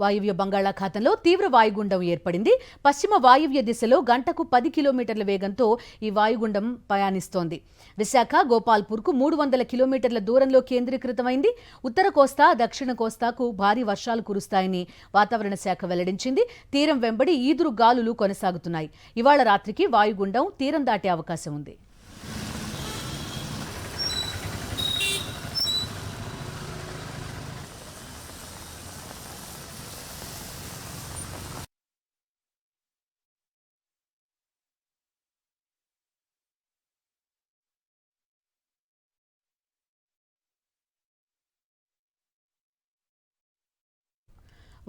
వాయువ్య బంగాళాఖాతంలో తీవ్ర వాయుగుండం ఏర్పడింది. పశ్చిమ వాయువ్య దిశలో గంటకు 10 కిలోమీటర్ల వేగంతో ఈ వాయుగుండం ప్రయాణిస్తోంది. విశాఖ గోపాల్పూర్కు 300 కిలోమీటర్ల దూరంలో కేంద్రీకృతమైంది. ఉత్తర కోస్తా, దక్షిణ కోస్తాకు భారీ వర్షాలు కురుస్తాయని వాతావరణ శాఖ వెల్లడించింది. తీరం వెంబడి ఈదురు గాలులు కొనసాగుతున్నాయి. ఇవాళ రాత్రికి వాయుగుండం తీరం దాటే అవకాశం ఉంది.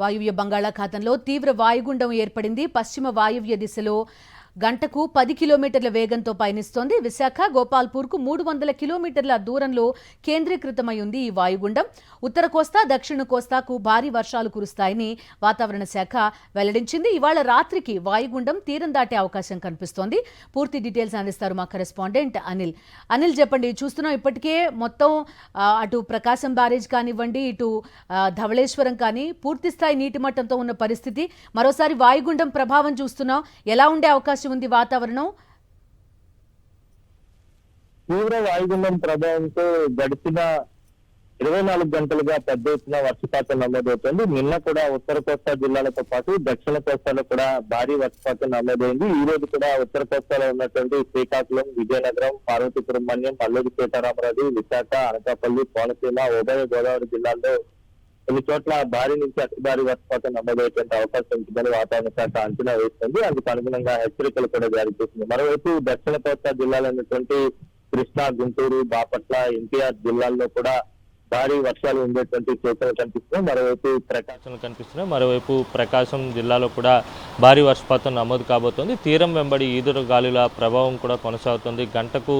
వాయువ్య బంగాళాఖాతంలో తీవ్ర వాయుగుండం ఏర్పడింది. పశ్చిమ వాయువ్య దిశలో గంటకు 10 కిలోమీటర్ల వేగంతో పయనిస్తోంది. విశాఖ గోపాల్పూర్కు 300 కిలోమీటర్ల దూరంలో కేంద్రీకృతమై ఉంది ఈ వాయుగుండం. ఉత్తర కోస్తా, దక్షిణ కోస్తాకు భారీ వర్షాలు కురుస్తాయని వాతావరణ శాఖ వెల్లడించింది. ఇవాళ రాత్రికి వాయుగుండం తీరం దాటే అవకాశం కనిపిస్తోంది. పూర్తి డీటెయిల్స్ అందిస్తారు మా కరెస్పాండెంట్ అనిల్. అనిల్, చెప్పండి. చూస్తున్నాం ఇప్పటికే మొత్తం అటు ప్రకాశం బ్యారేజ్ కానివ్వండి, ఇటు ధవళేశ్వరం కానీ పూర్తి స్థాయి నీటి మట్టంతో ఉన్న పరిస్థితి. మరోసారి వాయుగుండం ప్రభావం చూస్తున్నాం. ఎలా ఉండే అవకాశం ఉంది వాతావరణం? తీవ్ర వాయుగుండం ప్రభావంతో గడిచిన 24 గంటలుగా పెద్ద ఎత్తున వర్షపాతం నమోదవుతుంది. నిన్న కూడా ఉత్తర కోస్తా జిల్లాలతో పాటు దక్షిణ కోస్తాలో కూడా భారీ వర్షపాతం నమోదైంది. ఈ రోజు కూడా ఉత్తర కోస్తాలో ఉన్నటువంటి శ్రీకాకుళం, విజయనగరం, పార్వతీపురం మన్యం, అల్లూరి సీతారామరాజు, విశాఖ, అనకాపల్లి, కోనసీమ, ఉభయ గోదావరి జిల్లాల్లో కొన్ని చోట్ల భారీ నుంచి అతి భారీ వర్షపాతం నమోదయ్యేటువంటి అవకాశం ఉంటుందని వాతావరణ శాఖ అంచనా వేస్తుంది. అందుకు అనుగుణంగా హెచ్చరికలు కూడా జారీ చేసింది. మరోవైపు దక్షిణ కోస్తా జిల్లాలైనటువంటి కృష్ణా, గుంటూరు, బాపట్ల, ఎన్టీఆర్ జిల్లాల్లో కూడా భారీ వర్షాలు ఉండేటువంటి సూచనలు కనిపిస్తున్నాయి. మరోవైపు ప్రకాశం జిల్లాలో కూడా భారీ వర్షపాతం నమోదు కాబోతోంది. తీరం వెంబడి ఈదురు గాలుల ప్రభావం కూడా కొనసాగుతుంది. గంటకు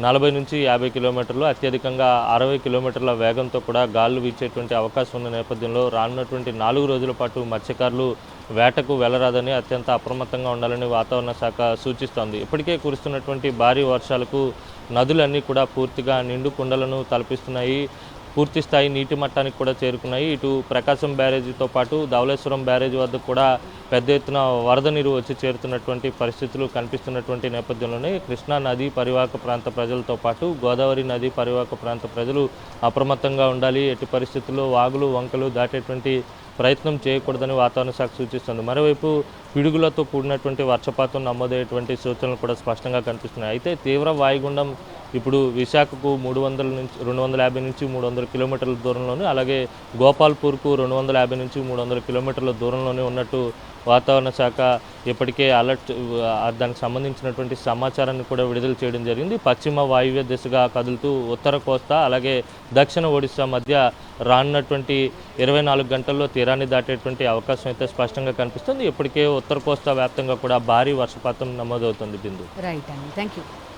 40 నుంచి 50 కిలోమీటర్లు, అత్యధికంగా 60 కిలోమీటర్ల వేగంతో కూడా గాలులు వీచేటువంటి అవకాశం ఉన్న నేపథ్యంలో రానున్నటువంటి 4 రోజుల పాటు మత్స్యకారులు వేటకు వెళ్లరాదని, అత్యంత అప్రమత్తంగా ఉండాలని వాతావరణ శాఖ సూచిస్తోంది. ఇప్పటికే కురుస్తున్నటువంటి భారీ వర్షాలకు నదులన్నీ కూడా పూర్తిగా నిండు కుండలను తలపిస్తున్నాయి. పూర్తి స్థాయి నీటి మట్టానికి కూడా చేరుకున్నాయి. ఇటు ప్రకాశం బ్యారేజీతో పాటు ధవళేశ్వరం బ్యారేజీ వద్ద కూడా పెద్ద ఎత్తున వరద నీరు వచ్చి చేరుతున్నటువంటి పరిస్థితులు కనిపిస్తున్నటువంటి నేపథ్యంలోనే కృష్ణా నదీ పరివాహక ప్రాంత ప్రజలతో పాటు గోదావరి నదీ పరివాహక ప్రాంత ప్రజలు అప్రమత్తంగా ఉండాలి. ఎట్టి పరిస్థితుల్లో వాగులు, వంకలు దాటేటువంటి ప్రయత్నం చేయకూడదని వాతావరణ శాఖ సూచిస్తుంది. మరోవైపు పిడుగులతో కూడినటువంటి వర్షపాతం నమోదయ్యేటువంటి సూచనలు కూడా స్పష్టంగా కనిపిస్తున్నాయి. అయితే తీవ్ర వాయుగుండం ఇప్పుడు విశాఖకు 250 నుంచి 300 కిలోమీటర్ల దూరంలోనే, అలాగే గోపాల్పూర్కు 250 నుంచి 300 కిలోమీటర్ల దూరంలోనే ఉన్నట్టు వాతావరణ శాఖ ఇప్పటికే అలర్ట్, దానికి సంబంధించినటువంటి సమాచారాన్ని కూడా విడుదల చేయడం జరిగింది. పశ్చిమ వాయువ్య దిశగా కదులుతూ ఉత్తర కోస్తా అలాగే దక్షిణ ఒడిశా మధ్య రానున్నటువంటి 24 గంటల్లో తీరాన్ని దాటేటువంటి అవకాశం అయితే స్పష్టంగా కనిపిస్తుంది. ఇప్పటికే ఉత్తర కోస్తా వ్యాప్తంగా కూడా భారీ వర్షపాతం నమోదవుతుంది. బిందు. రైట్ అండి, థ్యాంక్ యూ.